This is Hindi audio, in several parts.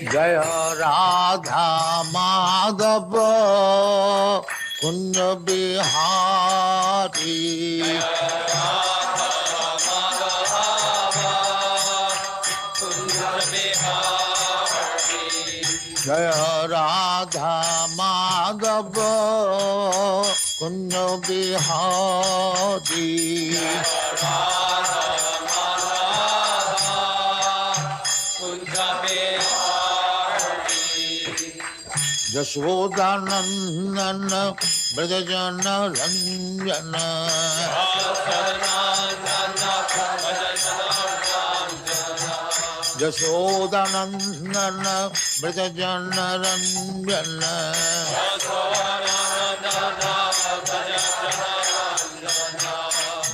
जय राधा माधव कुंज बिहारी। जय राधा माधव कुंज बिहारी। यशोदानंदन ब्रजजन रंजन। यशोदानंदन ब्रजजन रंजन।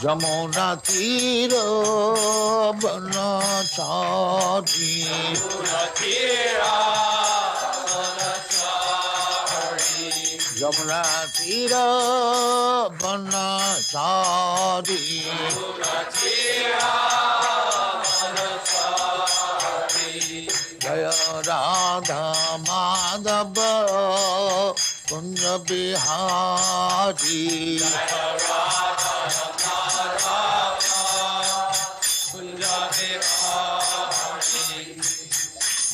जमुना तीर बनचारी। यमुना तीर बनचारी। जय राधा माधव कुंज बिहारी।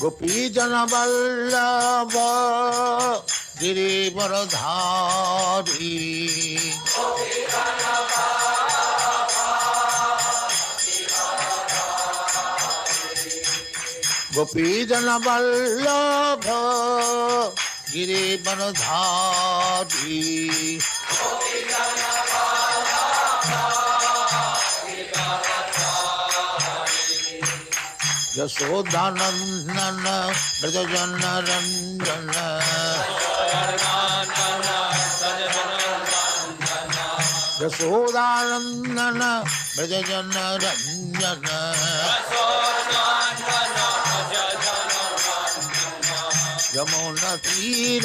गोपी जन वल्लभ गिरिवरधारी। गोपी जन वल्लभ गिरिवरधारी। यशोदानंदन ब्रजजन रंजन। यशोदानंदन ब्रजजन रंजन। यमुना तीर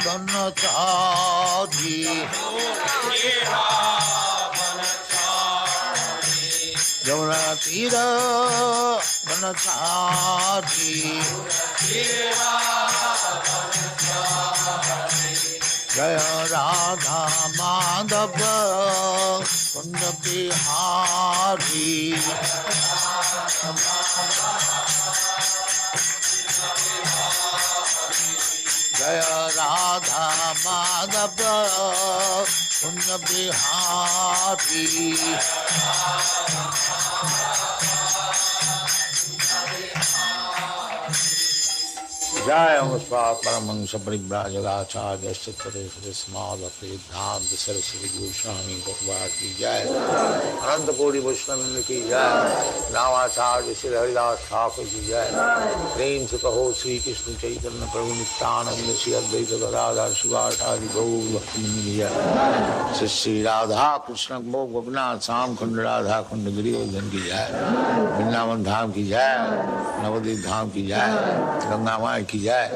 बनचारी। यमुना तीर बनचारी। जय राधा माधव कुंज बिहारी। जय राधा माधव कुंज बिहारी। जय परमहंस परिव्राजकाचार्य सिद्धांत सरस्वती गोस्वामी भगवान की जय। अनंत कोटि वैष्णव की जय। रामाचार्य श्री हरिदास ठाकुर की जय। प्रेम से कहो श्री कृष्ण चैतन्य प्रभु नित्यानंद श्री अद्वैत गदाधर शिवाचार्य गौर भक्तवृंद की जय। श्री राधा कृष्ण गोपनाथ श्याम कुंड राधा कुंड गिरिवर्धन की जय। वृंदावन धाम की जय। नवदीप धाम की जय। गंगा माई की जय।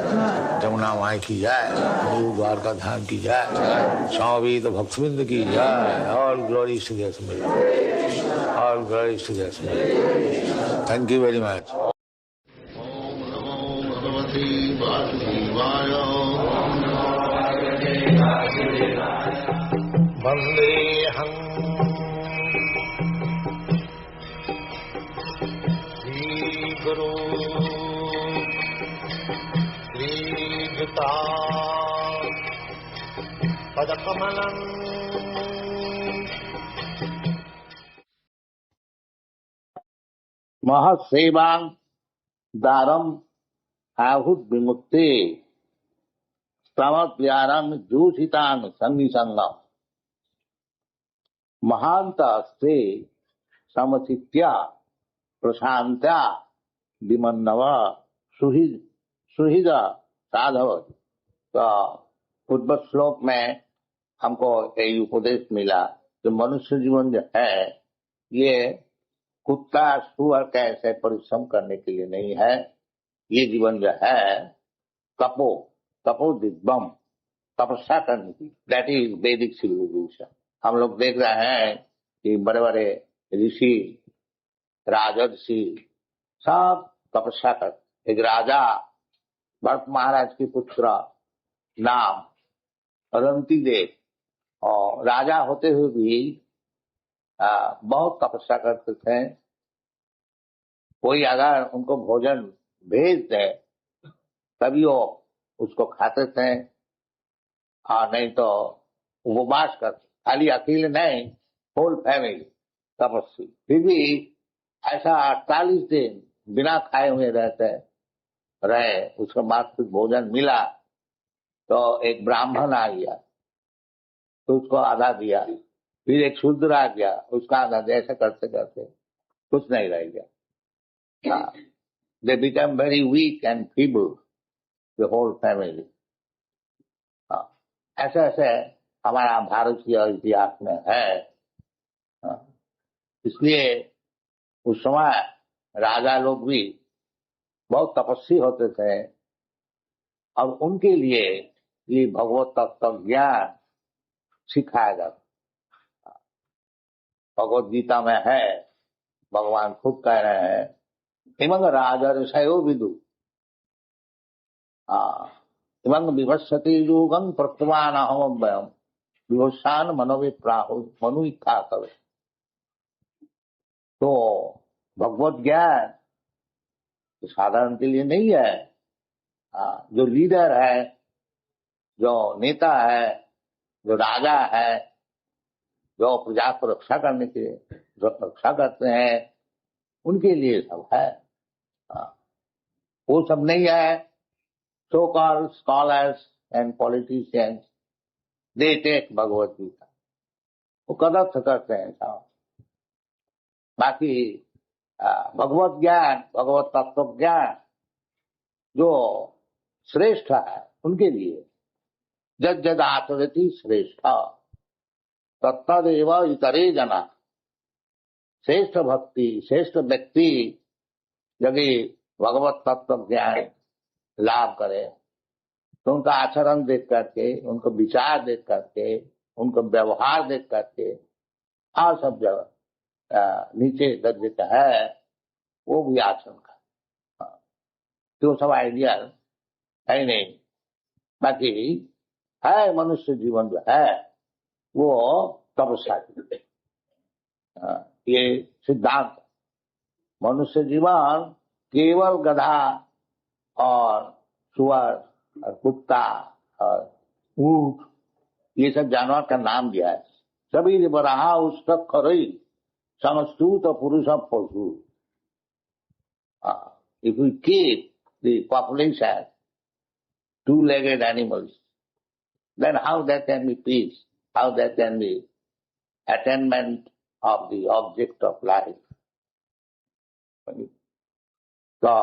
जमुना माई की जय। गुरु द्वारका धाम की जय। स्वामी तो भक्तवृंद की जय। All glory to the Smith. All glory to the Smith. Thank you very much. ओम नमो भगवते वासुदेवाय। वंदेहं श्रीगुरु पदकमलं। महसेवा दारम आहुत विमुक्ति समव्यारम जूषितान सन्निसंगम। महांतस्ते समचित्या प्रशांत्या विमन्नव सुहृद साधव। तो पूर्व श्लोक में हमको यही उपदेश मिला कि मनुष्य जीवन जो है ये कुत्ता सुअर का ऐसे परिश्रम करने के लिए नहीं है। ये जीवन जो है तपो दिग्बम तपस्या करने की। दैट इज वैदिक सिविलाइजेशन। हम लोग देख रहे हैं कि बड़े बड़े ऋषि राजर्षि सब तपस्या करते। एक राजा भरत महाराज के पुत्र नाम रंतिदेव, और राजा होते हुए भी बहुत तपस्या करते थे। कोई अगर उनको भोजन भेज दे तभी वो उसको खाते थे, और नहीं तो उपवास करते। खाली अकेले नहीं, होल फैमिली तपस्वी। फिर भी ऐसा 48 दिन बिना खाए हुए रहे। उसके बाद कुछ भोजन मिला तो एक ब्राह्मण आ गया तो उसको आधा दिया, फिर एक शूद्र आ गया उसका आधा दिया। ऐसा करते करते कुछ नहीं रह गया। They become very weak and feeble, the whole family. ऐसे ऐसे हमारा भारतीय इतिहास में है। इसलिए उस समय राजा लोग भी बहुत तपस्वी होते थे, और उनके लिए ये भगवत तत्व ज्ञान सिखाया जाता। भगवत गीता में है, भगवान खुद कह रहे हैं, इमंग राजर्षयो विदु इमंग विभस्सति योगं प्रत्वान अहमव्ययम् विभस्सान मनोविप्राहु मनु इच्छा कवे। तो भगवत ज्ञान साधारण के लिए नहीं है। जो लीडर है, जो नेता है, जो राजा है, जो प्रजा को रक्षा करने के जो रक्षा करते हैं, उनके लिए सब है। वो सब नहीं है। So called scholars and politicians, they take Bhagavad Gita, वो कदर करते हैं साहब। बाकी भगवत ज्ञान, भगवत तत्व ज्ञान जो श्रेष्ठ है उनके लिए जद जद आचरति श्रेष्ठ तत्तदेव इतरे जना। श्रेष्ठ भक्ति, श्रेष्ठ व्यक्ति यदि भगवत तत्व ज्ञान लाभ करे तो उनका आचरण देख करके, उनको विचार देख करके, उनको व्यवहार देख करके, और सब जगह नीचे दर्जे का है वो भी आचरण का, तो सब आइडिया है नहीं। बाकी है मनुष्य जीवन जो है वो तपस्या ये सिद्धांत। मनुष्य जीवन केवल गधा और सुअर और कुत्ता और ऊंट ये सब जानवर का नाम दिया है। सभी बराहा उसका खरई समस्तूत पुरुष पशु। If we keep the population two-legged animals, then how there can be peace? How there can be attainment of the object of life? तो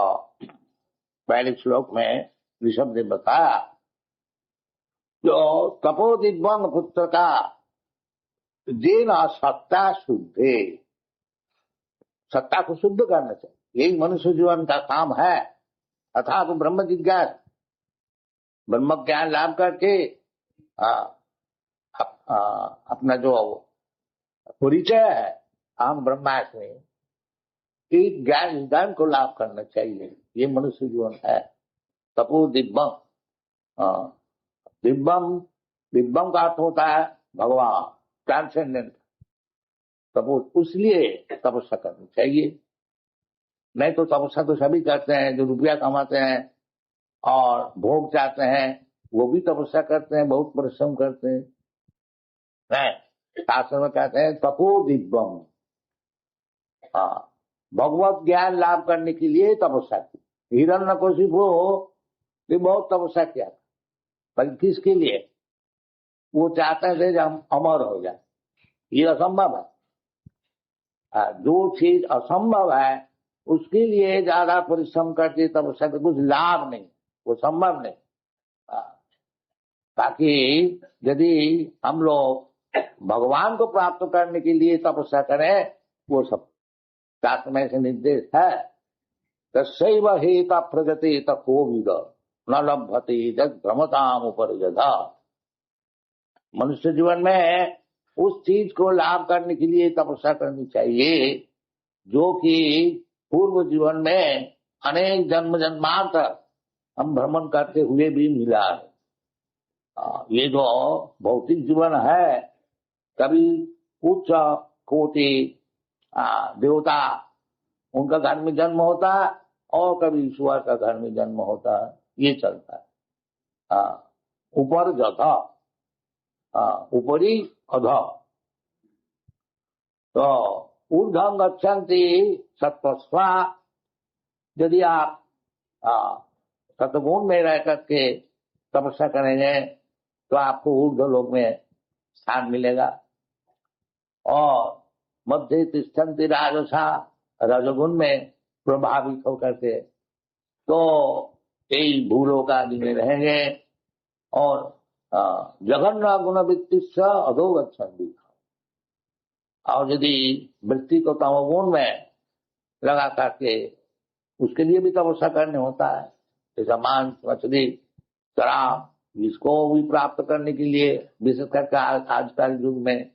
पहले श्लोक में ऋषभ ने बताया जो तपोदिव्यांग पुत्र का जेन सत्ता शुद्धे, सत्ता को शुद्ध करना चाहिए, यही मनुष्य जीवन का काम है। अर्थात तो ब्रह्म जिज्ञास, ब्रह्म ज्ञान लाभ करके अपना जो परिचय है हम ब्रह्मास्मि, एक ज्ञान को लाभ करना चाहिए। ये मनुष्य जीवन है। तपो दिव्यम, दिव्यम का अर्थ होता है भगवान, ट्रांसेंडेंट। तपो उसलिए तपस्या करनी चाहिए। नहीं तो तपस्या तो सभी करते हैं, जो रुपया कमाते हैं और भोग चाहते हैं वो भी तपस्या करते हैं, बहुत परिश्रम करते हैं। शास्त्र में कहते हैं तपो दिव्यम, भगवत ज्ञान लाभ करने के लिए तपस्या की। हिरण्यकशिपु ने बहुत तपस्या किया, पर किसके लिए? वो चाहते थे कि हम अमर हो जाए। ये असंभव है। जो चीज असंभव है उसके लिए ज्यादा परिश्रम करके तपस्या से कुछ लाभ नहीं, वो संभव नहीं। बाकी यदि हम लोग भगवान को प्राप्त करने के लिए तपस्या करें, वो सब शास्त्र में से निर्देश है। तस्यैव हेता प्रगति तपोविद न लभते जग भ्रमताम उपरिजधा। मनुष्य जीवन में उस चीज को लाभ करने के लिए तपस्या करनी चाहिए जो कि पूर्व जीवन में अनेक जन्म जन्मांतर हम भ्रमण करते हुए भी मिला है। ये जो भौतिक जीवन है, कभी उच्च कोटि देवता उनका घर में जन्म होता है और कभी ईश्वर का घर में जन्म होता है, ये चलता है। ऊपर जथा ऊपरी अधः, तो ऊर्ध्वं गच्छन्ति सत्त्वस्वा, यदि आप सत्गुण में रह करके तपस्या करेंगे तो आपको ऊर्ध्व लोक में स्थान मिलेगा। और मध्य तिष्ठन्ति राजसा, रजगुण में प्रभावित होकर के तो यही भूलोक आदि में रहेंगे। और जघन्य गुण वृत्ति से अधो गच्छन्ति, और यदि वृत्ति को तमोगुण में लगा करके उसके लिए भी तपस्या करने होता है, जैसा मांस मछली शराब, इसको भी प्राप्त करने के लिए विशेष करके आजकल युग में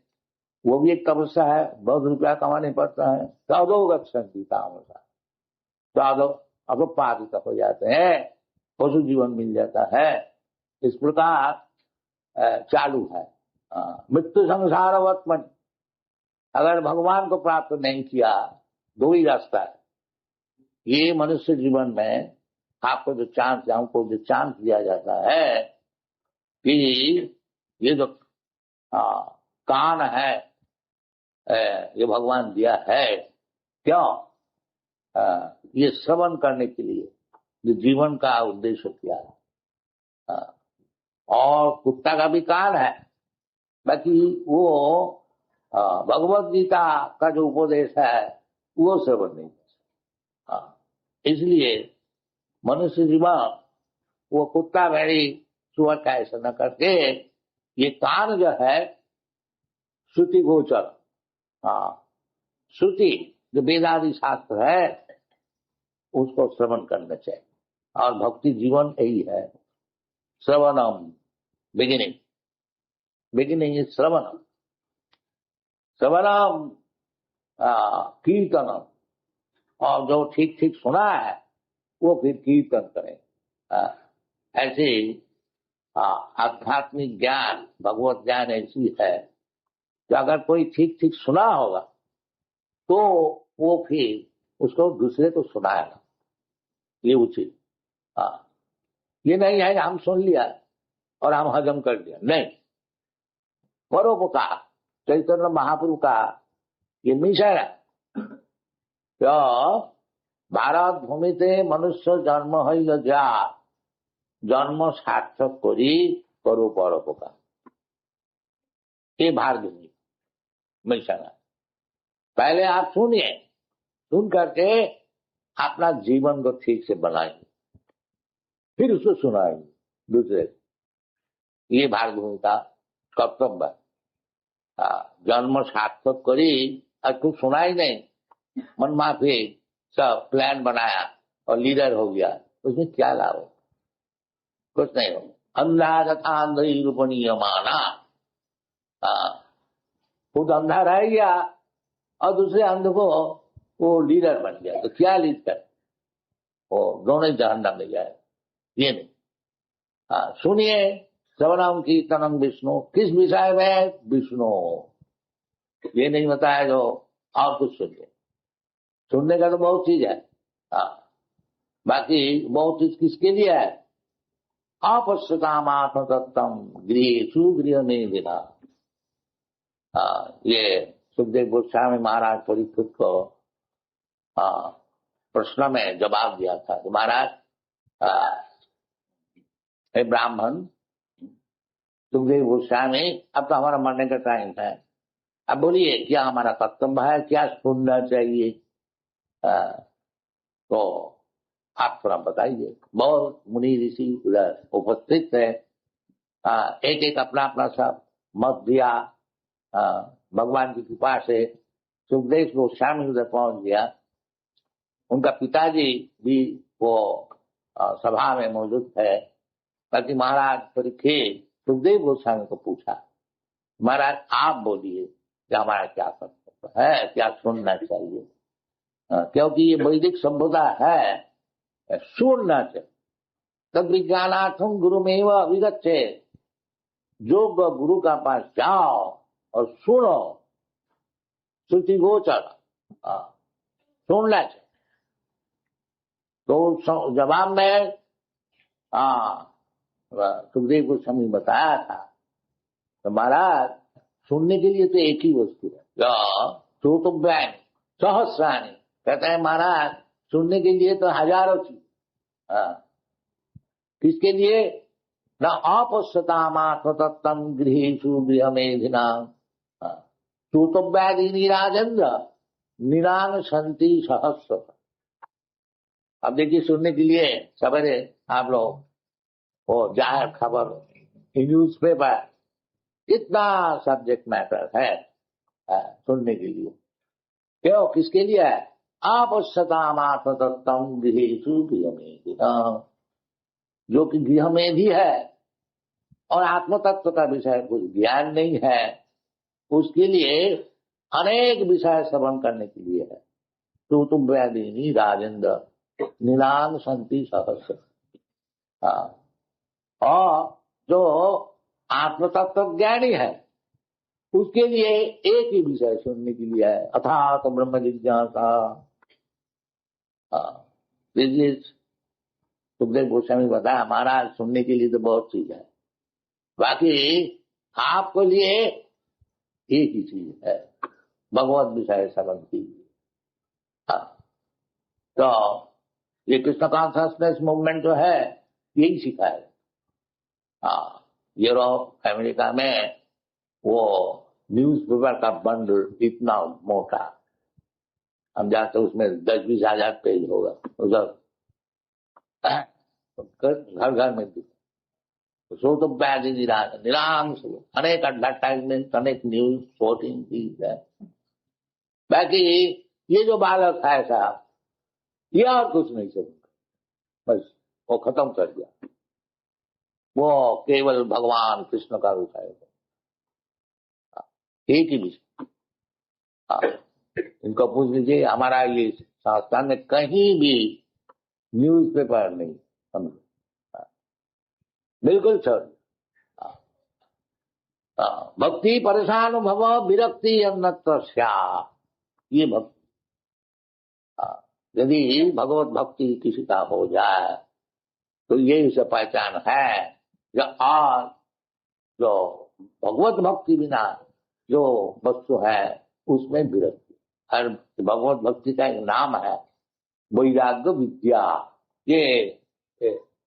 वो भी एक तपस्या है, बहुत रुपया कमाने पड़ता है। अधो गच्छन्ति तामसा, तो अधो पापित हो जाते हैं, पशु जीवन मिल जाता है। इस प्रकार चालू है मृत्यु संसार वर्तमान। अगर भगवान को प्राप्त नहीं किया, दो ही रास्ता है। ये मनुष्य जीवन में आपको जो चांस, हमको जो चांस दिया जाता है कि ये जो कान है ये भगवान दिया है, क्यों? ये श्रवण करने के लिए, ये जीवन का उद्देश्य किया है। और कुत्ता का भी कान है, बाकी वो भगवत गीता का जो उपदेश है वो श्रवण नहीं कर। इसलिए मनुष्य जीवन वो कुत्ता भेड़ी सुअर का ऐसा न करके ये कान जो है श्रुति गोचर, श्रुति जो वेदादि शास्त्र है उसको श्रवण करना चाहिए। और भक्ति जीवन यही है, श्रवणम, बिगिनिंग इज श्रवणम, श्रवणम कीर्तनम, और जो ठीक ठीक सुना है वो फिर कीर्तन करें। ऐसे आध्यात्मिक ज्ञान, भगवत ज्ञान ऐसी है कि अगर कोई ठीक ठीक सुना होगा तो वो फिर उसको दूसरे को सुनाएगा, ये उचित। ये नहीं है हम सुन लिया और हम हजम कर दिया, नहीं। परोपकार चैतन्य महाप्रभु का ये मिशन है, तो भारत भूमिते मनुष्य जन्म है जा, जन्म सार्थक करी करो परोपकार, ये भारत भूमि मिशन है। पहले आप सुनिए, सुन करके अपना जीवन को ठीक से बनाएंगे, फिर उसको सुनाएंगे दूसरे। ये भारत भूमि का कर्तव्य है। जन्म सार्थक करी, और कुछ सुना ही नहीं, मन माफी सब प्लान बनाया और लीडर हो गया, उसमें क्या लाभ हो? कुछ नहीं हो। अंधा तथा अंधी रूपणीय माना, खुद अंधा रह गया और दूसरे अंध को वो लीडर बन गया, तो क्या लीड कर, वो दोनों जहन्नम में जाए। ये नहीं। सुनिए, श्रवणम कीर्तनम विष्णु, किस विषय में? विष्णु। ये नहीं बताया जो और कुछ सुनिए, सुनने का तो बहुत चीज है। बाकी बहुत चीज किसके लिए है? अपश्यतामात्म तत्तम गृहेषु गृह में बिना। ये सुखदेव गोस्वामी महाराज परीक्षित को प्रश्न में जवाब दिया था कि महाराज, हे ब्राह्मण, सुखदेव गोस्वामी, अब तो हमारा मरने का टाइम है, अब बोलिए क्या हमारा कर्तव्य है, क्या सुनना चाहिए? तो आप थोड़ा बताइए। बहुत मुनि ऋषि उधर उपस्थित है, एक एक अपना अपना सब मत दिया। भगवान की कृपा से सुखदेव गोस्वामी उधर पहुंच गया। उनका पिताजी भी वो सभा में मौजूद है। बाकी महाराज परीक्षित सुखदेव गोस्वामी को पूछा, महाराज आप बोलिए कि हमारा क्या कर्तव्य है, क्या सुनना चाहिए? क्योंकि ये वैदिक सभ्यता है, सुनना चाहिए। तद विज्ञानार्थम गुरुमेव विगच्छे, जो गुरु का पास जाओ और सुनो, श्रुति गोचर, सुनना चाहिए। तो जवाब में सुखदेव गोस्वामी बताया था, तो महाराज सुनने के लिए तो एक ही वस्तु है, श्रोतव्यानि सहस्राणि। कहते हैं महाराज सुनने के लिए तो हजारों चीज। किसके लिए? न अपश्यतामात्मतत्तम गृहेषु गृहमेधिनाम श्रोतव्यादीनि राजेंद्र निरांग संति सहस्र। अब देखिए, सुनने के लिए सवेरे आप लोग वो जाहिर खबर, न्यूज पेपर, कितना सब्जेक्ट मैटर है सुनने के लिए। क्यों? किसके लिए है? अपश्यतामात्मतत्तम गृहेषु गृहमेधिनाम, जो कि गृहमेधी है और आत्म तत्व का विषय कुछ ज्ञान नहीं है, उसके लिए अनेक विषय श्रवण करने के लिए है। श्रोतव्यादीनि राजेंद्र निरांग संति सहस्र। और जो आत्म तत्व ज्ञानी है उसके लिए एक ही विषय सुनने के लिए है, अथात तो ब्रह्म जिज्ञासा। सुखदेव गोस्वामी बताया महाराज सुनने के लिए तो बहुत चीज है, बाकी आपको लिए एक ही चीज है, भगवत विषय श्रवण कीजिए। तो ये कृष्ण कॉन्शसनेस मूवमेंट जो है यही सिखाए। यूरोप अमेरिका में वो न्यूज पेपर का बंडल इतना मोटा, हम जाते उसमें 10-20 हजार पेज होगा, उधर घर घर में श्रोतव्यादीनि राजेंद्र निरांग, अनेक एडवर्टाइजमेंट, अनेक न्यूज रिपोर्टिंग चीज है। बाकी ये जो बालक है साहब, ये और कुछ नहीं समझता, बस वो खत्म कर दिया। वो केवल भगवान कृष्ण का रूप है, एक ही विषय। इनको पूछ लीजिए, हमारा ये संस्थान में कहीं भी न्यूज पेपर नहीं, समझो, बिल्कुल छोड़। भक्ति परेशान भव विरक्ति अन्यत्र स्यात्, ये भक्ति। यदि भगवत भक्ति किसी का हो जाए तो यही से पहचान है। और जो भगवत भक्ति बिना जो वस्तु है उसमें विरक्ति। हर भगवत भक्ति का एक नाम है वैराग्य विद्या। ये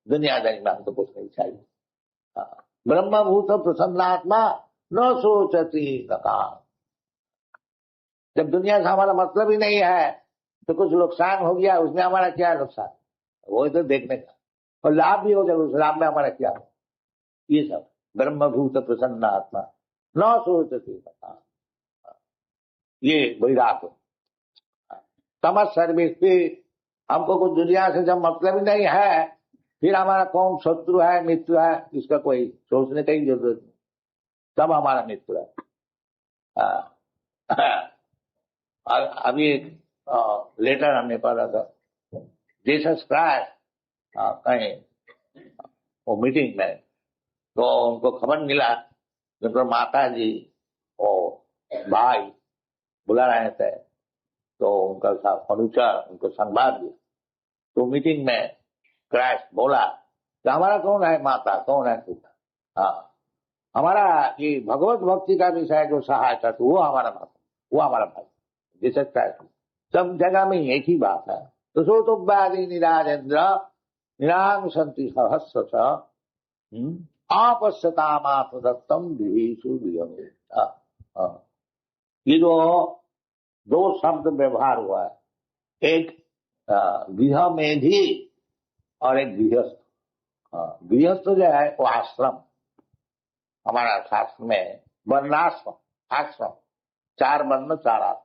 दुनियादारी में हमको कुछ नहीं चाहिए। ब्रह्मभूत प्रसन्नात्मा न सोचती लका। जब दुनिया से हमारा मतलब ही नहीं है तो कुछ नुकसान हो गया, उसमें हमारा क्या नुकसान, वो तो देखने का, और लाभ भी हो जाए उस लाभ में हमारा क्या हो। ये सब ब्रह्मभूत प्रसन्नात्मा न सोचती लका, ये वैराग्य। तमस सर्विस भी, हमको कुछ दुनिया से जब मतलब ही नहीं है, फिर हमारा कौन शत्रु है मित्र है इसका कोई सोचने की जरूरत नहीं, सब हमारा मित्र है। और अभी एक लेटर हमने पढ़ा था, जीसस क्राइस्ट कहीं वो मीटिंग में, तो उनको खबर मिला कि माता जी और भाई बुला रहे थे, तो उनका अनुचर उनको संवाद दिया। तो मीटिंग में क्राइस्ट बोला कि हमारा कौन है माता, कौन है पिता, हमारा ये भगवत भक्ति का विषय जो सहायता थी वो हमारा माता, वो हमारा भाई। जीसस क्राइस्ट सब जगह में एक ही बात है। तो श्रोतव्यादीनि राजेंद्र निरांग संति सहस्र आपश्यतामात्मतत्तम गृहेषु गृहमेधिनाम। ये जो दो शब्द व्यवहार हुआ है, एक गृहमेधी और एक गृहस्थ। गृहस्थ जो है वो आश्रम, हमारा शास्त्र में वर्णाश्रम, आश्रम, 4 वर्ण 4 आश्रम,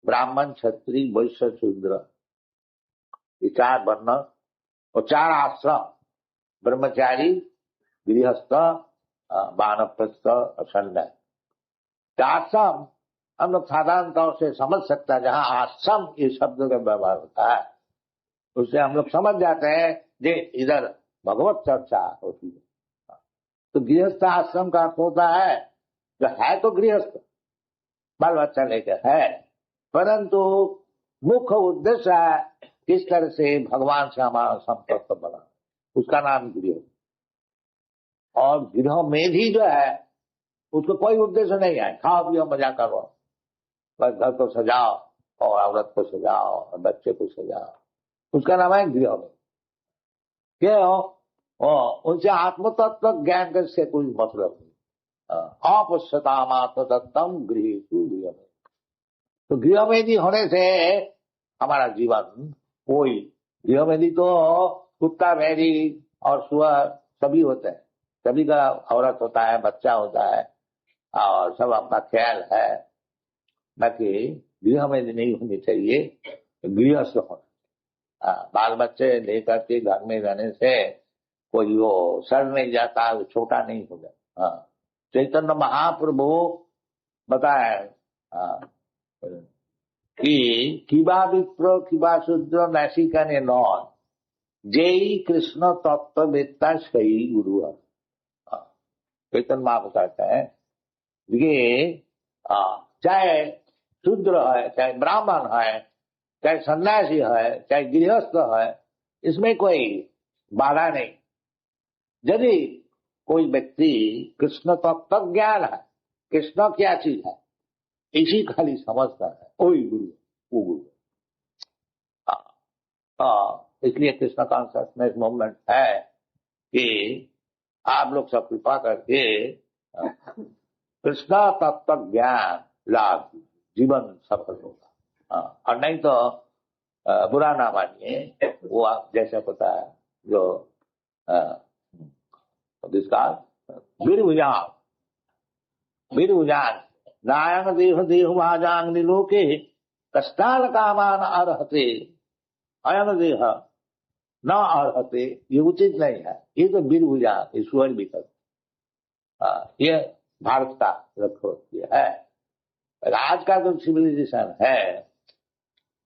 ब्राह्मण क्षत्रिय वैश्य शूद्र, ये 4 वर्ण और 4 आश्रम, ब्रह्मचारी गृहस्थ वानप्रस्थ और सन्यासी। आश्रम हम लोग साधारण तौर से समझ सकता है, जहां आश्रम ये शब्द का व्यवहार होता है उससे हम लोग समझ जाते हैं कि इधर भगवत चर्चा होती है। तो गृहस्थ आश्रम का अर्थ होता है जो है तो गृहस्थ, बाल बच्चा लेकर है, परंतु मुख्य उद्देश्य है किस तरह से भगवान से हमारा संपर्क बना, उसका नाम गृह। और गृह में भी जो है उसको कोई उद्देश्य नहीं है, खाओ पियो मजा करो, बस घर को सजाओ और औरत को सजाओ और बच्चे को सजाओ, उसका नाम है गृह में। क्यों? उनसे आत्म तत्व ज्ञान से कोई मतलब नहीं। अपश्यताम आत्म तत्वम गृह गृह में। तो गृहमेदी होने से हमारा जीवन कोई, गृहमेदी तो कुत्ता भेड़ी और सुअर सभी होते हैं, सभी का औरत होता है, बच्चा होता है और सब अपना ख्याल है, बाकी गृहमेदी नहीं होनी चाहिए, गृहस्थ होना। बाल बच्चे लेकर के घर में रहने से कोई वो सड़ नहीं जाता, वो छोटा नहीं हो जाता। चैतन्य महाप्रभु बताए कि किबा विप्र किबा शूद्र नासिकाने नौन जय कृष्ण तत्ववेत्ता सही गुरु है। चैतन्य महाप्रभु कहते हैं ये चाहे शूद्र है, चाहे ब्राह्मण है, चाहे सन्यासी है, चाहे गृहस्थ है, इसमें कोई बाधा नहीं। यदि कोई व्यक्ति कृष्ण तत्व ज्ञान है, कृष्ण क्या चीज है इसी खाली समझता है, वही गुरु, वो गुरु। इसलिए कृष्ण कॉन्शियसनेस मूवमेंट है कि आप लोग सब कृपा करके कृष्ण तत्व ज्ञान लाभ, जीवन सफल होगा। और नहीं तो बुरा ना मानिए, वो आप जैसे पता है जो जिसका वीरभुजान नारायण देह देह भाजांग निलोके कष्टान कामान अर्हते, अयन देह न अर्हते, ये उचित नहीं है। ये तो वीरभुजान ईश्वर विकल्प, ये भारत का रखो है। आज का जो सिविलाइजेशन है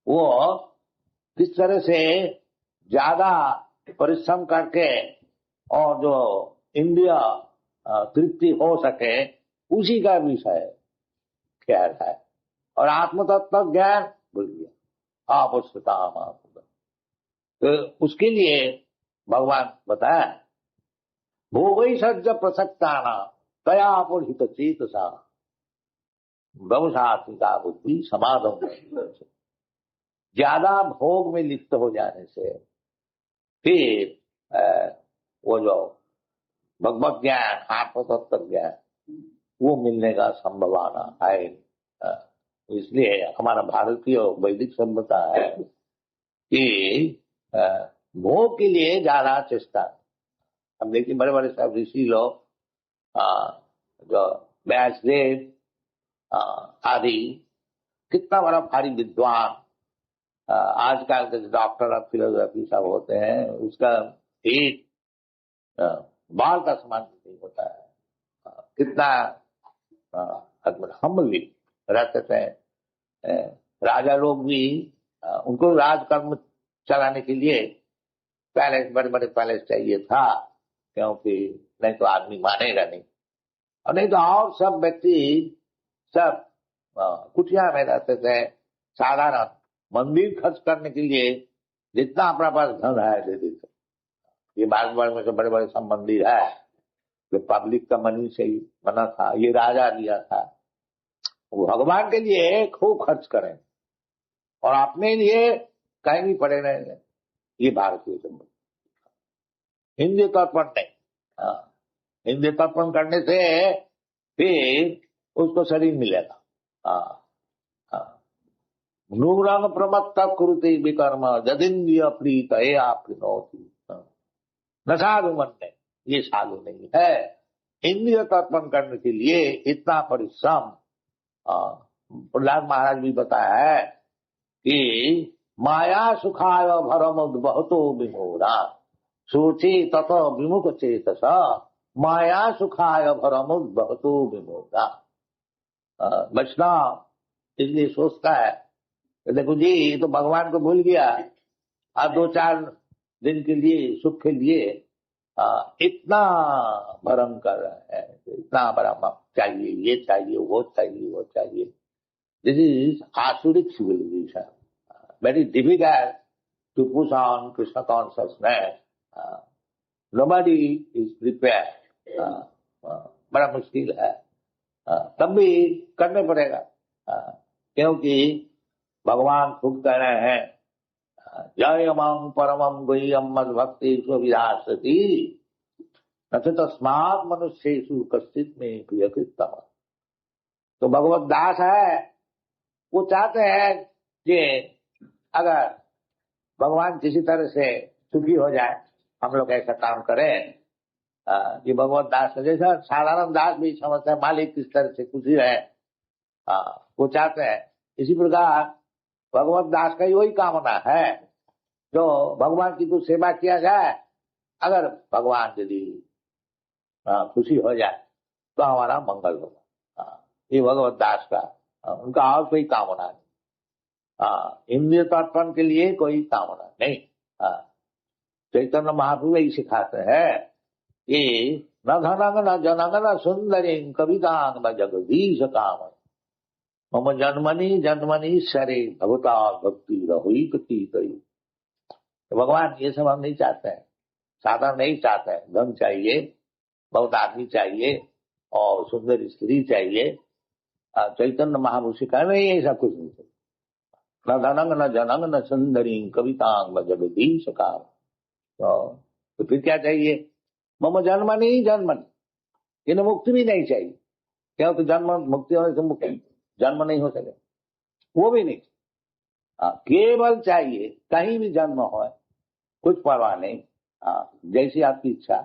वो किस तरह से ज्यादा परिश्रम करके और जो इंद्रिय तृप्ति हो सके उसी का विषय ख्याल है, और आत्म तत्व ज्ञान भूल गया आवश्यकता। तो उसके लिए भगवान बताया भोगई सज्ज प्रसक्ता न तया अपहित चेत सा व्यवसायिका बुद्धि समाधम। ज्यादा भोग में लिप्त हो जाने से फिर वो जो भगवत ज्ञान आत्म तत्व ज्ञान वो मिलने का संभावना है। इसलिए हमारा भारतीय वैदिक सभ्यता है कि भोग के लिए ज्यादा चेष्टा। हम देखिए बड़े बड़े सब ऋषि लोग जो व्यासदेव आदि कितना बड़ा भारी विद्वान, आजकल के डॉक्टर ऑफ फिलोसॉफी सब होते हैं, उसका एक बाल का समान नहीं होता है। कितना हम्बली रहते थे। राजा लोग भी उनको राजकर्म चलाने के लिए पैलेस, बड़े बड़े पैलेस चाहिए था, क्योंकि नहीं तो आदमी मानेगा नहीं। और नहीं तो और सब व्यक्ति सब कुटिया में रहते थे। साधारण मंदिर खर्च करने के लिए जितना अपना पास धन है दे देते। ये भारतवर्ष में तो बड़े बड़े सब मंदिर है जो पब्लिक का मनी से ही बना था, ये राजा दिया था। वो भगवान के लिए खूब खर्च करें और अपने लिए कहीं भी पड़े रहेंगे। ये भारतीय संबंध हिंदी तर्पण नहीं। हिंदी तर्पण करने से फिर उसको शरीर मिलेगा। नूरंग प्रमत्त कुरुते विकर्म जदिंद्रिय प्रीत हे आपनोति न साधु मन ने, ये साधु नहीं है। इंद्रिय तर्पण करने के लिए इतना परिश्रम प्रहलाद महाराज भी बताया है कि माया सुखाय भरम बहुतो विमोरा सोचे तत विमुख चेतस माया सुखाय भरम बहुतो विमोरा। वैष्णव इसलिए सोचता है देखो जी तो भगवान को भूल गया, और 2-4 दिन के लिए सुख के लिए इतना भयंकर है, इतना बड़ा चाहिए, ये चाहिए, वो चाहिए, वो चाहिए। दिस इज आसुरिक civilisation, very difficult to push on Krishna consciousness. Nobody is prepared, बड़ा मुश्किल है, तब भी करने पड़ेगा, क्योंकि भगवान खुद कह रहे हैं जयमं परमं गुह्यं मद भक्ति विधासति नच तस्मात् मनुष्येषु कश्चित् मे प्रियकृतम। तो भगवत दास है, वो चाहते हैं कि अगर भगवान किसी तरह से सुखी हो जाए, हम लोग ऐसा काम करें। ये भगवत दास है, जैसा साधारण दास भी समझते हैं मालिक किस तरह से खुशी है, वो चाहते हैं। इसी प्रकार भगवत दास का वही कामना है, जो भगवान की कुछ सेवा किया जाए, अगर भगवान यदि खुशी हो जाए तो हमारा मंगल होगा। ये भगवत दास का उनका और कोई कामना नहीं, इंद्रिय तर्पण के लिए कोई कामना नहीं। चैतन्य महाप्रभु यही सिखाते हैं कि न धनंग न जनंग न सुंदरी कवितांग न जगदीश काम मम जन्मनि जन्मनि शरे भगवता भक्ति रहुई कति कई। तो भगवान ये सब हम नहीं चाहते हैं, साधन नहीं चाहते हैं। धन चाहिए, बहुत आदमी चाहिए और सुंदर स्त्री चाहिए। चैतन्य महाप्रभु सिखाए नहीं, ये सब कुछ नहीं चाहिए। न धनंग न जनंग न सुंदरी कवितांग न जगदीश काम। तो फिर क्या चाहिए? मम जन्मनि जन्मनि, इन्हें मुक्ति भी नहीं चाहिए, क्या? तो जन्म मुक्ति होने से मुक्ति जन्म नहीं हो सके, वो भी नहीं। केवल चाहिए कहीं भी जन्म हो, कुछ परवाह नहीं, जैसी आपकी इच्छा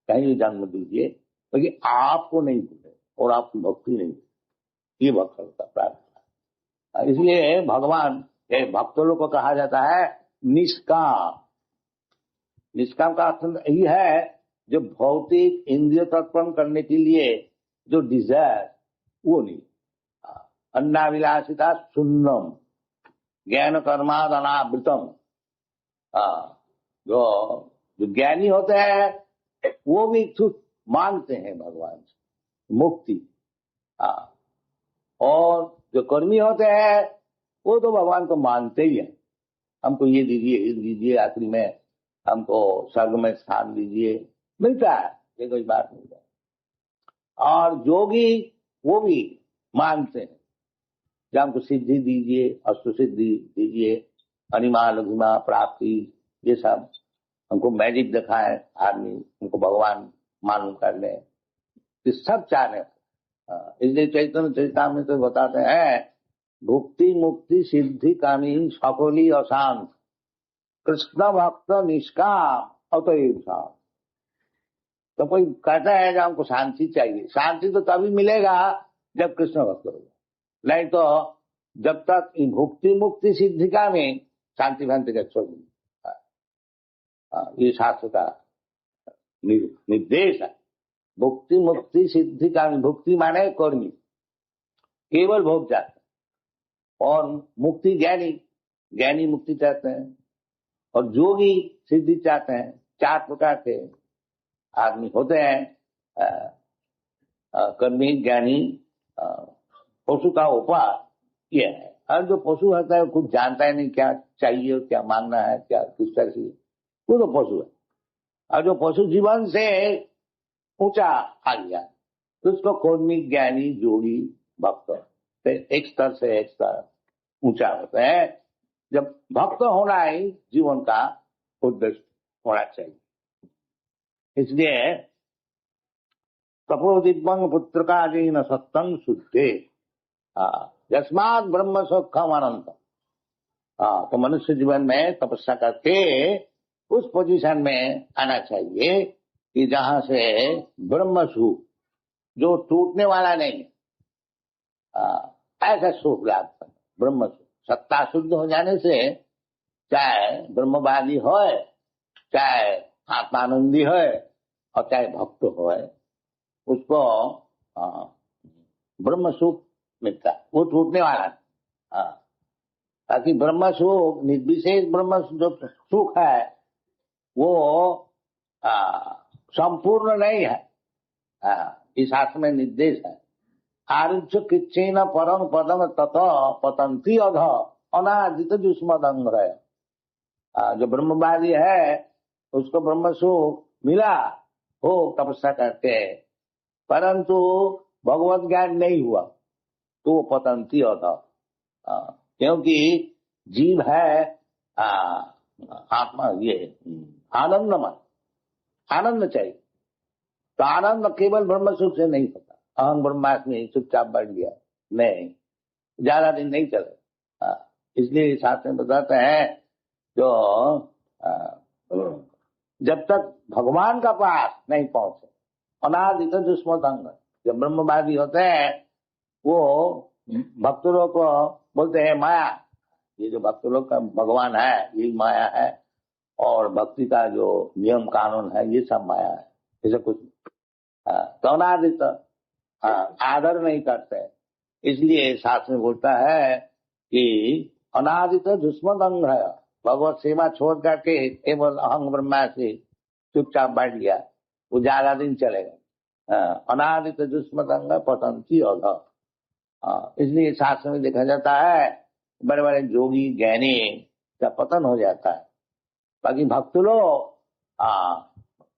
कहीं भी जन्म दीजिए, क्योंकि आपको नहीं भूले और आपकी भक्ति नहीं भूले। ये भक्त का प्रार्थना। इसलिए भगवान के भक्तों लोग को कहा जाता है निष्काम। निष्काम का अर्थ यही है जो भौतिक इंद्रिय तर्पण करने के लिए जो डिजायर, वो नहीं। अन्नाभिलाषिता शून्यम ज्ञान कर्माद अनावृतम। जो ज्ञानी होते हैं वो भी कुछ मांगते हैं भगवान से, मुक्ति। और जो कर्मी होते हैं वो तो भगवान को मांगते ही हैं, हमको ये दीजिए, आखिरी में हमको स्वर्ग में स्थान दीजिए, मिलता है, ये कोई बात नहीं है। और जोगी वो भी मांगते हैं कि हमको सिद्धि दीजिए, अष्ट सिद्धि दीजिए, अनिमा लघुमा प्राप्ति, ये सब हमको मैजिक दिखाए आदमी, हमको भगवान मालूम कर ले, ये सब चाहने। इसलिए चैतन्य चरितामृत तो बताते हैं भुक्ति मुक्ति सिद्धि कामी सकली अशांत कृष्ण भक्त निष्काम अतएव शांत। तो कोई कहता है कि हमको शांति चाहिए, शांति तो तभी मिलेगा जब कृष्ण भक्त होगा, नहीं तो जब तक भुक्ति मुक्ति सिद्धि का में शांति भांति का छोड़। ये शास्त्र का निर्देश है। भुक्ति मुक्ति सिद्धि का, भुक्ति माने कर्मी, केवल भोग जाते, और मुक्ति ज्ञानी मुक्ति चाहते हैं, और जोगी सिद्धि चाहते हैं। 4 प्रकार के आदमी होते हैं, कर्मी, ज्ञानी, पशु का उपाय ये है। और जो पशु होता है कुछ जानता है नहीं क्या चाहिए, क्या मांगना है, क्या किस तरह से, वो तो पशु है। और जो पशु जीवन से ऊंचा आ गया तो उसको कर्मी, ज्ञानी, जोगी, भक्त, एक स्तर से एक स्तर ऊंचा होता है। जब भक्त होना ही जीवन का उद्देश्य होना चाहिए। इसलिए तपो दिव्यंग पुत्र का जीन सत्संग शुद्धे यस्मात् ब्रह्म सुखम अनंत। तो मनुष्य जीवन में तपस्या करके उस पोजीशन में आना चाहिए कि जहां से ब्रह्म सुख जो टूटने वाला नहीं, ऐसा सुख लाभ करना। ब्रह्म सुख, सत्ता शुद्ध हो जाने से चाहे ब्रह्मवादी हो, चाहे आत्मानंदी हो, और चाहे भक्त हो, उसको ब्रह्म सुख मिलता है, वो टूटने वाला। ताकि ब्रह्म सुख, निर्विशेष ब्रह्म जो सुख है वो संपूर्ण नहीं है। इस शास्त्र में निर्देश है, आरुच्य किच्चेन परम पदम तत पतंती अध अनादित जुष्मदंग्रह। जो ब्रह्मवादी है उसको ब्रह्म सुख मिला हो तपस्या करके, परंतु भगवत ज्ञान नहीं हुआ तो वो पतंती अध, क्योंकि जीव है आत्मा, ये आनंदमय, आनंद चाहिए। तो आनंद केवल ब्रह्म सुख से नहीं होता। अहम ब्रह्मास्मि चुपचाप बैठ गया नहीं, ज्यादा दिन नहीं चले। इसलिए शास्त्र में बताते हैं जो जब तक भगवान का पास नहीं पहुंचे, अनादित दुष्मदंग, जब ब्रह्मवादी होते हैं वो भक्त लोग को बोलते हैं माया, ये जो भक्त लोग का भगवान है ये माया है, और भक्ति का जो नियम कानून है ये सब माया है, ऐसा कुछ तो अनादित आदर नहीं करते। इसलिए शास्त्र में बोलता है कि अनादित दुष्मदंग है, भगवत सेवा छोड़ करके केवल अहंग ब्रह्मा से चुपचाप बैठ गया, वो ज्यादा दिन चलेगा। अनादित दुष्मदंग पतंती अध। इसलिए शास्त्र में देखा जाता है बड़े बड़े जोगी ज्ञानी का पतन हो जाता है। बाकी भक्त लोग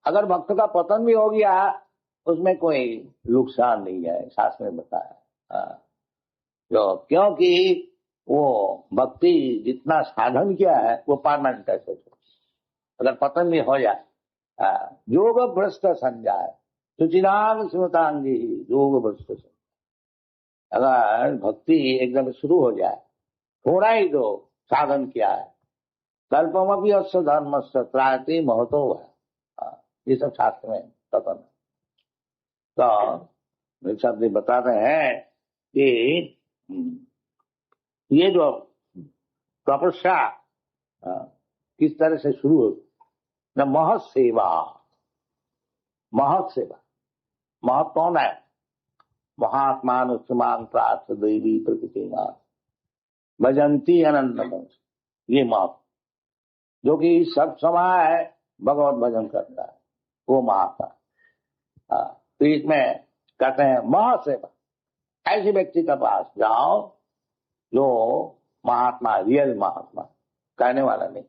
अगर भक्त का पतन भी हो गया उसमें कोई नुकसान नहीं है, शास्त्र में बताया। जो क्योंकि वो भक्ति जितना साधन किया है वो परमानेंट है। अगर पतन भी हो जाए, योग भ्रष्ट संजाय सुचिरांग स्मृतांगी, योग भ्रष्ट संजाय। अगर भक्ति एकदम शुरू हो जाए, थोड़ा ही जो साधन किया है, कल्पमपि अस्य धर्मस्य त्रायते महतो है, ये सब शास्त्र में कथन है। तो शब्द बता रहे हैं कि ये जो तपस्या किस तरह से शुरू हो, न महत सेवा, महत सेवा, महत कौन है? महात्मान उत्समान प्रार्थ देवी प्रकृति भजंती अनंत, ये महत जो कि सब समय भगवत भजन करता है वो महात्मा। तो इसमें कहते हैं महासेवा, ऐसे व्यक्ति के पास जाओ जो महात्मा, रियल महात्मा, कहने वाला नहीं।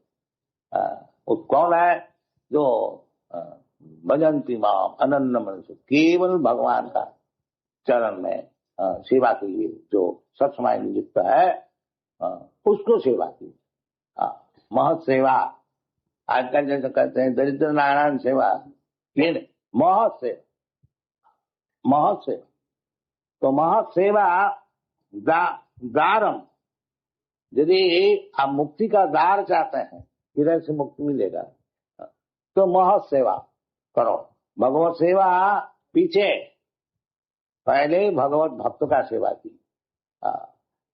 वो कौन है? जो भजंती माम अनन्य मनुष्य, केवल भगवान का चरण में सेवा के लिए जो सब समय नियुक्त है उसको सेवा की। महत सेवा, आजकल जैसे कहते हैं दरिद्र नारायण सेवा, ये नहीं, महत सेवा, महत सेवा। तो महत सेवा दारम, यदि आप मुक्ति का द्वार चाहते हैं, किधर से मुक्ति मिलेगा, तो महत सेवा करो। भगवत सेवा पीछे, पहले भगवत भक्त का सेवा की।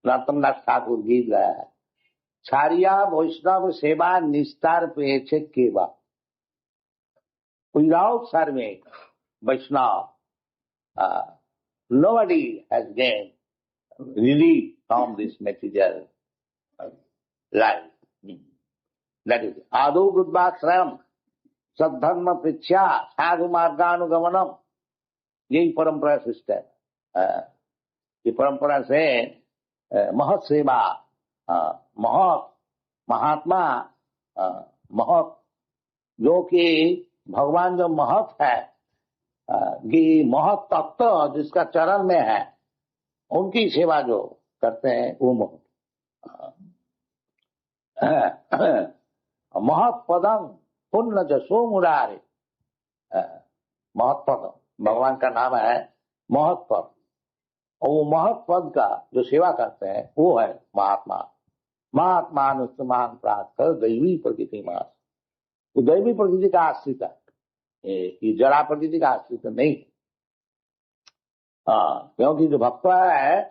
नरोत्तमदास ठाकुर गीत गाया है, छारिया वैष्णव सेवा निस्तार पेक्षे केवा, without serving Vaishnava nobody has gained relief from this material life. That is आदो बुद्धाश्रम सद्धर्म पृच्छा साधु मार्गानुगमनम, यही परंपरा शिष्ट है। ये परंपरा से महत सेवा, महत महात्मा, महत जो कि भगवान जो महत है, कि महत तत्व जिसका चरण में है, उनकी सेवा जो करते हैं वो महत। महत पदम पुण्य जसो मुरारे, महत पद भगवान का नाम है महत पद, और वो महत पद का जो सेवा करते हैं वो है महात्मा। महात्मा अनुष्मान प्राप्त दैवी प्रकृति मास, वो दैवी प्रकृति का आश्रित है, ये जरा प्रकृति का आश्रित नहीं। क्योंकि जो भक्त है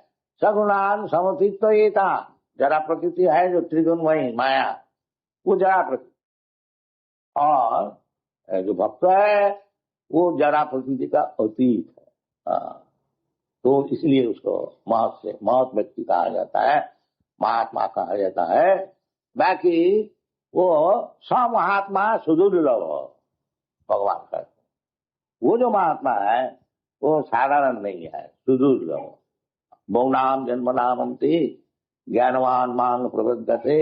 सगुणान समर्थित, ये था जरा प्रकृति है जो त्रिगुणमयी माया, वो जरा प्रकृति, और जो भक्त है वो जरा प्रकृति का अतीत है। तो इसलिए उसको महत से महत व्यक्ति कहा जाता है। महात्मा कहा जाता है। बाकी वो समहात्मा सुदुर्लभ भगवान का। वो जो महात्मा है वो साधारण नहीं है, सुदुर्लभ। बहुनाम जन्मनामंति ज्ञानवान मांग प्रबद्धते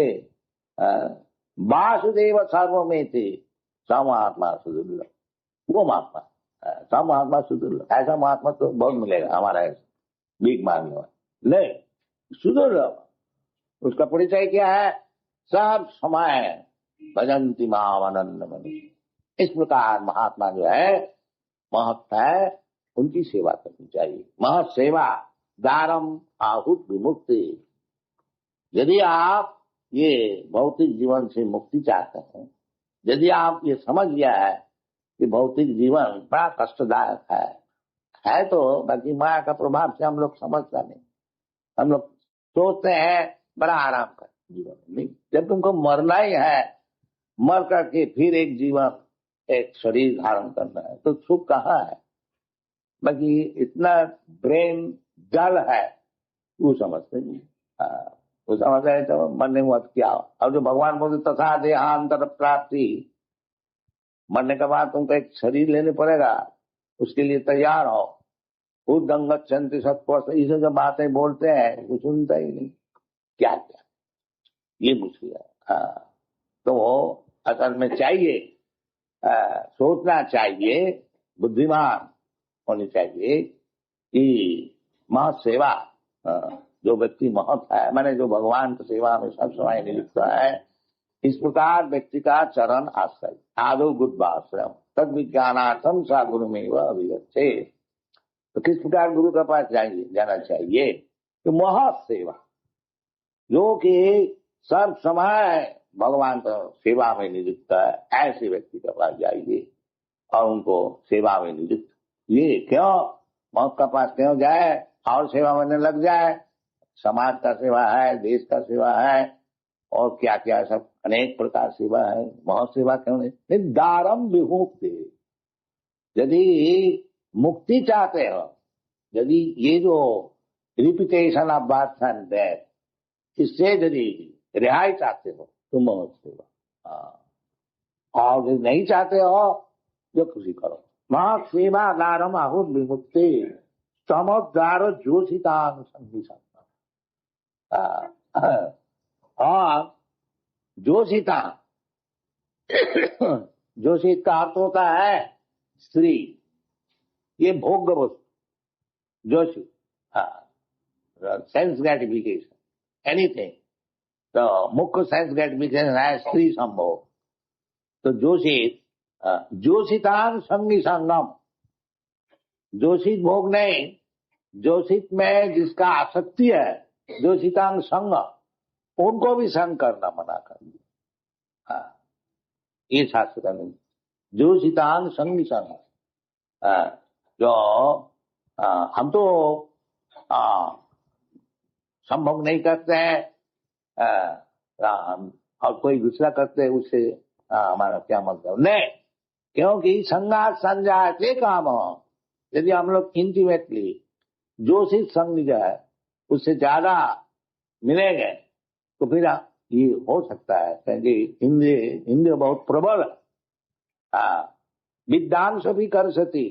वासुदेव सर्वमेति समहात्मा सुदुर्लभ। वो महात्मा समहात्मा सुदुर्लभ। ऐसा महात्मा तो बहुत मिलेगा हमारा भीख मांगने वाला, नहीं सुदुर्लभ। उसका परिचय क्या है? सब समय भजंती माम आनंदमणि। इस प्रकार महात्मा जो है, महत है, उनकी सेवा करनी चाहिए। महत सेवा दारम आहुत विमुक्ति। यदि आप ये भौतिक जीवन से मुक्ति चाहते हैं, यदि आप ये समझ लिया है कि भौतिक जीवन बड़ा कष्टदायक है तो बाकी माया का प्रभाव से हम लोग समझता नहीं। हम लोग सोचते हैं बड़ा आराम का जीवन नहीं। जब तुमको मरना ही है, मर करके फिर एक जीवन, एक शरीर धारण करना है, तो सुख कहाँ है? बाकी इतना ब्रेन डल है, वो समझते नहीं। वो समझते है तो मरने मत क्या। अब जो भगवान बोलते तथा देहांतर प्राप्ति, मरने के बाद तुमको एक शरीर लेने पड़ेगा, उसके लिए तैयार हो। उदंगत चंती सत्व, इसे जो बातें बोलते हैं वो सुनता ही नहीं। क्या क्या ये मुश्किल है। तो असल में चाहिए, सोचना चाहिए, बुद्धिमान होनी चाहिए कि महत सेवा, जो व्यक्ति महत है, माने जो भगवान की सेवा में सब समय नियुक्त है, इस प्रकार व्यक्ति का चरण आश्रय आदो गुरुवाश्रम तद विज्ञानार्थम सा गुरु में वह अभिगच्छे। तो किस प्रकार गुरु के पास जाना चाहिए? तो महत सेवा, जो कि सब समय भगवान का सेवा में नियुक्त है, ऐसे व्यक्ति के पास जाइए और उनको सेवा में नियुक्त। ये क्यों मौत का पास क्यों जाए और सेवा में लग जाए? समाज का सेवा है, देश का सेवा है, और क्या क्या सब अनेक प्रकार सेवा है। बहुत सेवा क्यों नहीं? दारम विमुक्ति। यदि मुक्ति चाहते हो, यदि ये जो repetition of birth and death, इससे यदि रिहाई चाहते हो तो महत सेवा। और यदि नहीं चाहते हो जो खुशी करो। महत सेवा दारम आहुत विमुक्ति समुद्र जोशितांग संगीता। और जोशिता, जोशित का अर्थ होता है स्त्री। ये भोग्य वस्तु जोशी, सेंस ग्रेटिफिकेशन, एनीथिंग। तो मुख्य सेंस ग्रेटिफिकेशन है स्त्री संभोग। तो जोशित, जोशितान संगी संगम, जोशित भोग नहीं, जोशित में जिसका आसक्ति है, जोशितांग संग, उनको भी संग करना मना कर दिया। ये शास्त्र का नहीं। जोशितांग संगी संग, जो हम तो संभोग नहीं करते हैं, और कोई दूसरा करते हैं, उससे हमारा क्या मतलब नहीं। क्योंकि संगात संजाते काम हो। यदि हम लोग इंटीमेटली जोशित संग जो है उससे ज्यादा मिलेंगे तो फिर ये हो सकता है, क्योंकि इंद्रिय बहुत प्रबल है। विद्यांश भी कर सती,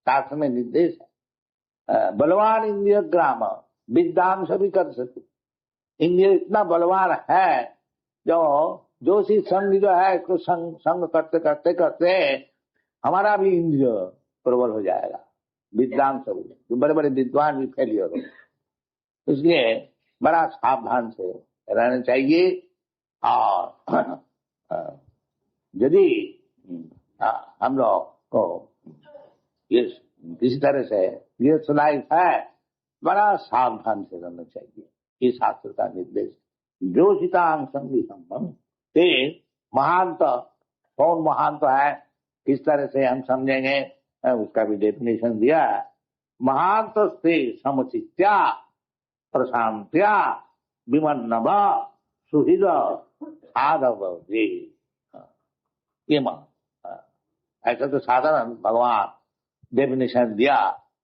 शास्त्र में निर्देश है। बलवान इंद्रिय ग्राम विद्यांश भी कर सती। इंद्रिय इतना बलवान है जो जोशी संग जो है इसको संग करते करते करते हमारा भी इंद्रिय प्रबल हो जाएगा। विद्यांश भी, जो बड़े बड़े विद्वान भी फेलियर हो। इसलिए बड़ा सावधान से रहना चाहिए। और यदि हम लोग को ये किसी तरह से ये लाइफ है, बड़ा सावधान से रहना चाहिए। ये शास्त्र का निर्देश। जोशितांग संगी संगम ते महांत, कौन महांत है, किस तरह से हम समझेंगे, उसका भी डेफिनेशन दिया है। महांत से समचित्या प्रशांत्या विमन्नव सुहृद साधव जी। ये ऐसा तो साधारण भगवान डेफिनेशन दिया,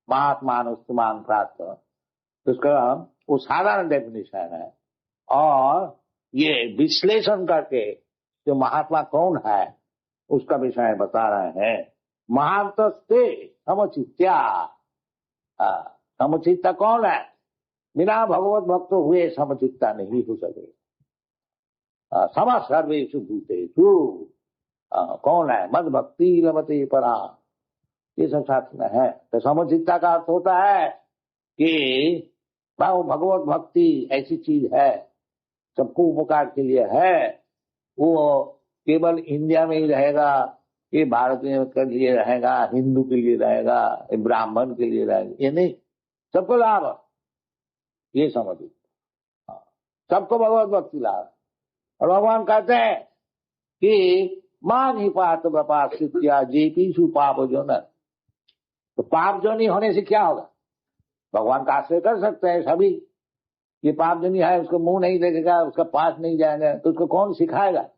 महात्मान प्राप्त, तो उसका वो साधारण डेफिनेशन है। और ये विश्लेषण करके जो महात्मा कौन है उसका विषय बता रहे हैं। महांतस्ते समचित्या, समचित्ता कौन है? बिना भगवत भक्त हुए समचित्ता नहीं हो सके। सम सर्वेषु भूतेषु, कौन है? मद भक्ति लभते परा, ये सब शास्त्र में है। तो समचित्ता का अर्थ होता है कि भगवत भक्ति ऐसी चीज है, सबको उपकार के लिए है। वो केवल इंडिया में ही रहेगा, ये भारतीय के लिए रहेगा, हिंदू के लिए रहेगा, ब्राह्मण के लिए रहेगा, ये नहीं, सबको लाभ, ये समझिए। सबको भगवत भक्ति लाभ। और भगवान कहते हैं कि मान ही पात बपास्या जेपीसु पाप जोन। तो पाप जोनी होने से क्या होगा? भगवान का आश्रय कर सकते हैं सभी। ये पाप जोनी है, उसको मुंह नहीं देखेगा, उसका पास नहीं जाएगा, तो उसको कौन सिखाएगा?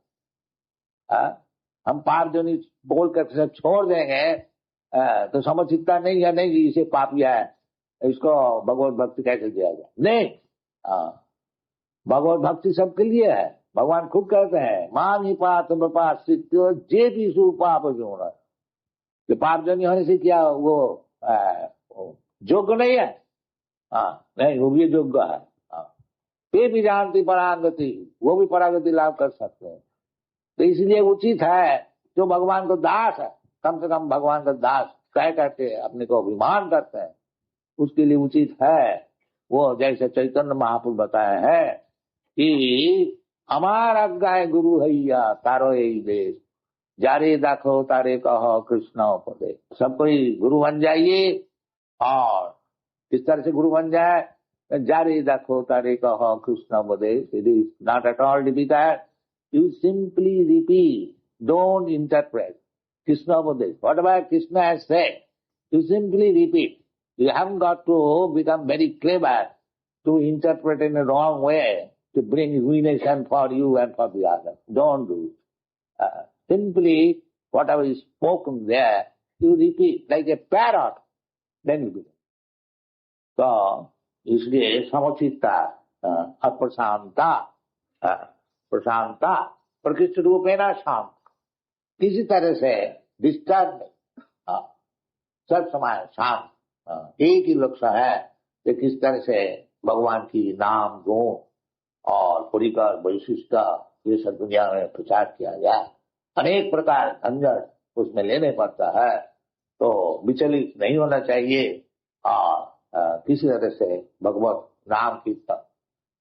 हम पाप जोनी बोल कर छोड़ देंगे तो समचित्ता नहीं है, नहीं इसे पापिया है, इसको भगवत भक्ति कैसे दिया जाए? नहीं, भगवत भक्ति सबके लिए है। भगवान खुद कहते हैं मान ही पात बपास्या जे भी सु पाप जोन। कि पाप जोनी होने से क्या वो योग्य नहीं है? नहीं, वो भी योग्य है। वे भी जानती परागति, वो भी परागति लाभ कर सकते हैं। तो इसलिए उचित है जो भगवान को दास है, कम से कम भगवान का दास कह करके अपने को अभिमान करते हैं, उसके लिए उचित है वो जैसे चैतन्य महापुरुष बताए हैं कि हमार अज्ञाय गुरु हैया तारो यही देश, जारे दाखो तारे कहो कृष्ण पदे। सब कोई गुरु बन जाइए। और किस तरह से गुरु बन जाए? जारे दाखो तारे कहो कृष्ण पदे। It is not at all difficult. You simply repeat, don't interpret. Krishna Upadesh, whatever Krishna has said, you simply repeat. You haven't got to become very clever to interpret in a wrong way to bring ruination for you and for the other. Don't do it. Simply, whatever is spoken there, you repeat like a parrot. Then you begin. So, इसलिए समचित्ता अप्रशांता, प्रशांता प्रकृष्ट रूपेण शांत, किसी तरह से डिस्टर्ब नहीं, सब समय शांत। एक ही लक्ष्य है कि किस तरह से भगवान की नाम गुण और परिकर वैशिष्ट ये सब दुनिया में प्रचार किया जाए। अनेक प्रकार झंझट उसमें लेने पड़ता है, तो विचलित नहीं होना चाहिए। और किसी तरह से भगवत नाम कीर्तन,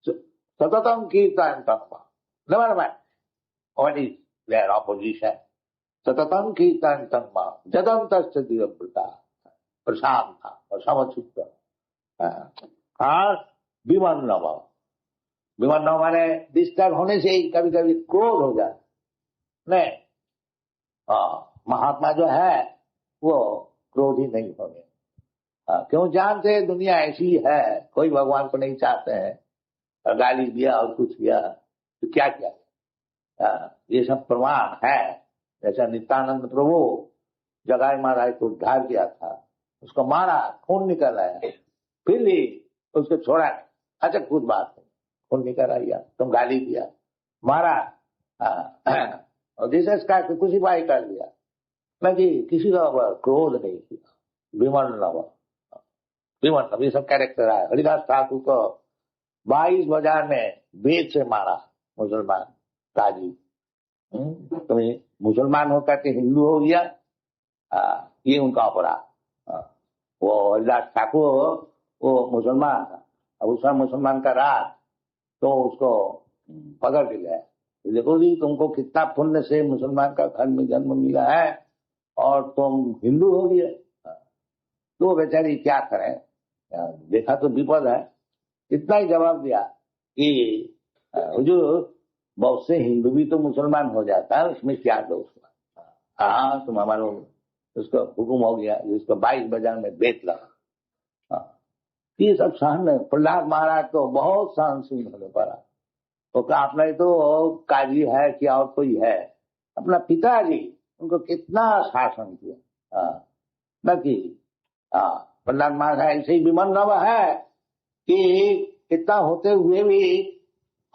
सततम कीर्तन तत्व। Never mind what is their opposition. Satatam kirtan tamma jadantasya divabrita, prasanta और समचित्त। और विमन्नव, विमन्नव माने डिस्टर्ब होने से ही कभी कभी क्रोध हो जाए। नहीं, महात्मा जो है वो क्रोधी नहीं होंगे। क्यों? जानते दुनिया ऐसी है, कोई भगवान को नहीं चाहते हैं, गाली दिया और कुछ दिया तो क्या किया? ये सब प्रमाण है। जैसा नित्यानंद प्रभु जगाई महाराज को उद्धार किया था, उसको मारा, खून निकल आया, फिर भी उसको छोड़ा। अच्छा खुद बात है, खून निकल आया, तुम गाली दिया, मारा, और जिसे कुछ ही कर दिया, मैं किसी का क्रोध नहीं किया। विमन ये सब कैरेक्टर है। हरिदास ठाकुर को 22 बाजार में बेद से मारा मुसलमान काजी। तुम्हें मुसलमान होकर के हिंदू हो गया, ये उनका अपराध। वो हरिदास ठाकुर वो मुसलमान था, अब उसका मुसलमान का राज, तो उसको पकड़ के गया। देखो जी तुमको कितना पुण्य से मुसलमान का घर में जन्म मिला है और तुम हिंदू हो गए। तो बेचारी क्या करें, देखा तो विपद है। इतना ही जवाब दिया कि हुजूर बहुत से हिंदू भी तो मुसलमान हो जाता है, उसमें क्या दोष? हाँ तुम हमारे उसको हुक्म हो गया, जिसको 22 बाजार में बेच लगा। ये सब सहन, प्रहलाद महाराज तो बहुत सहनशील होने पड़ा। तो आपने तो काजी है कि और कोई है, अपना पिताजी उनको कितना शासन किया। बाकी प्रहलाद महाराज ऐसे ही विमन नव है कि इतना होते हुए भी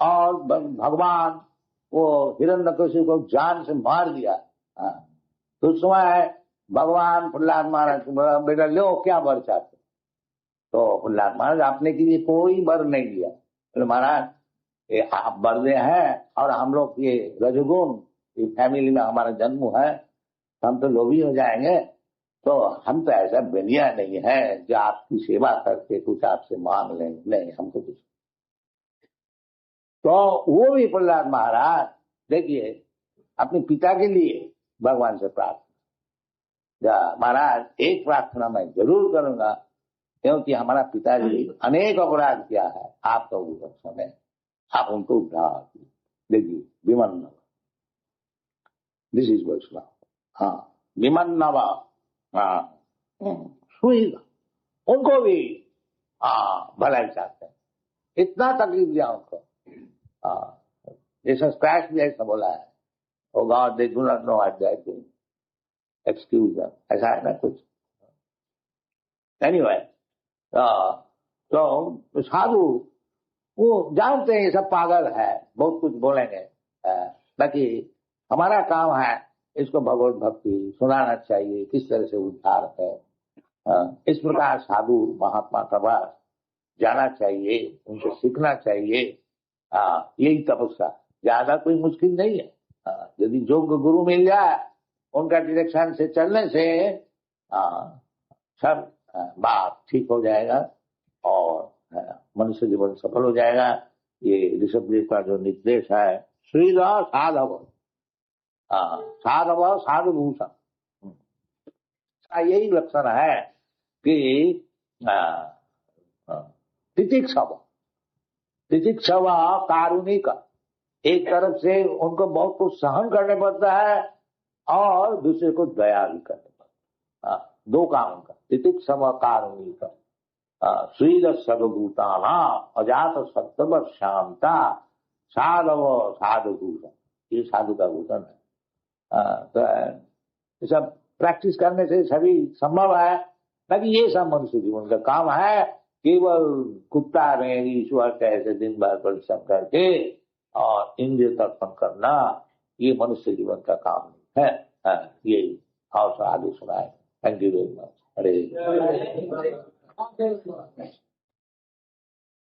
और भगवान वो हिरण्यकशिपु को जान से मार दिया। तो उस समय भगवान प्रहलाद महाराज को बोला, बेटा लो क्या वर चाहते? तो प्रहलाद महाराज आपने के लिए कोई वर नहीं दिया। बोले महाराज ये आप बर्दे हैं और हम लोग ये रजगुण ये फैमिली में हमारा जन्म है, हम तो लोभी हो जाएंगे। तो हम तो ऐसा बनिया नहीं है जो आपकी सेवा करके कुछ आपसे मांग लेंगे, नहीं हमको कुछ। तो वो भी प्रहलाद महाराज देखिए अपने पिता के लिए भगवान से प्रार्थना, महाराज एक प्रार्थना मैं जरूर करूंगा, क्योंकि हमारा पिताजी अनेक अपराध किया है, आपका उद्धार है, आप उनको उद्धार कीजिए। देखिए विमन्नव, दिस इज वैष्णव। हाँ विमन्नव, हाँ सुई उनको भी भलाई चाहते हैं, इतना तकलीफ दिया उनको। जैसा स्क्रैच भी ऐसा बोला है, O God they do not know what they are doing, excuse them, ऐसा है ना कुछ। एनीवे तो साधु वो जानते हैं ये सब पागल है, बहुत कुछ बोलेंगे, बाकी हमारा काम है इसको भगवत भक्ति सुनाना चाहिए, किस तरह से उद्धार है। इस प्रकार साधु महात्मा का पास जाना चाहिए, उनसे सीखना चाहिए। यही तपस्या, ज्यादा कोई मुश्किल नहीं है। यदि योग्य गुरु मिल जाए, उनका डायरेक्शन से चलने से सब बात ठीक हो जाएगा और मनुष्य जीवन सफल हो जाएगा। ये ऋषभ देव का जो निर्देश है, श्रीधर साधव साधव साधुभूषण, यही लक्षण है कि तितिक्षव कारुणिक, एक तरफ से उनको बहुत कुछ सहन करने पड़ता है और दूसरे को दया भी करने पड़ता है। दो काम उनका, तितिक्षव कारुणिक, श्रीद सर्वभूताना अजात सत्तव शांता साधव साधुभूषण, ये साधु का भूषण है। तो ये सब प्रैक्टिस करने से सभी संभव है, ताकि ये सब मनुष्य जीवन का काम है। केवल कुत्ता में ईश्वर कैसे दिन भर परिश्रम करके और इंद्रिय तर्पण करना, ये मनुष्य जीवन का काम नहीं है। ये और आगे सुनाए। Thank you very much. Hare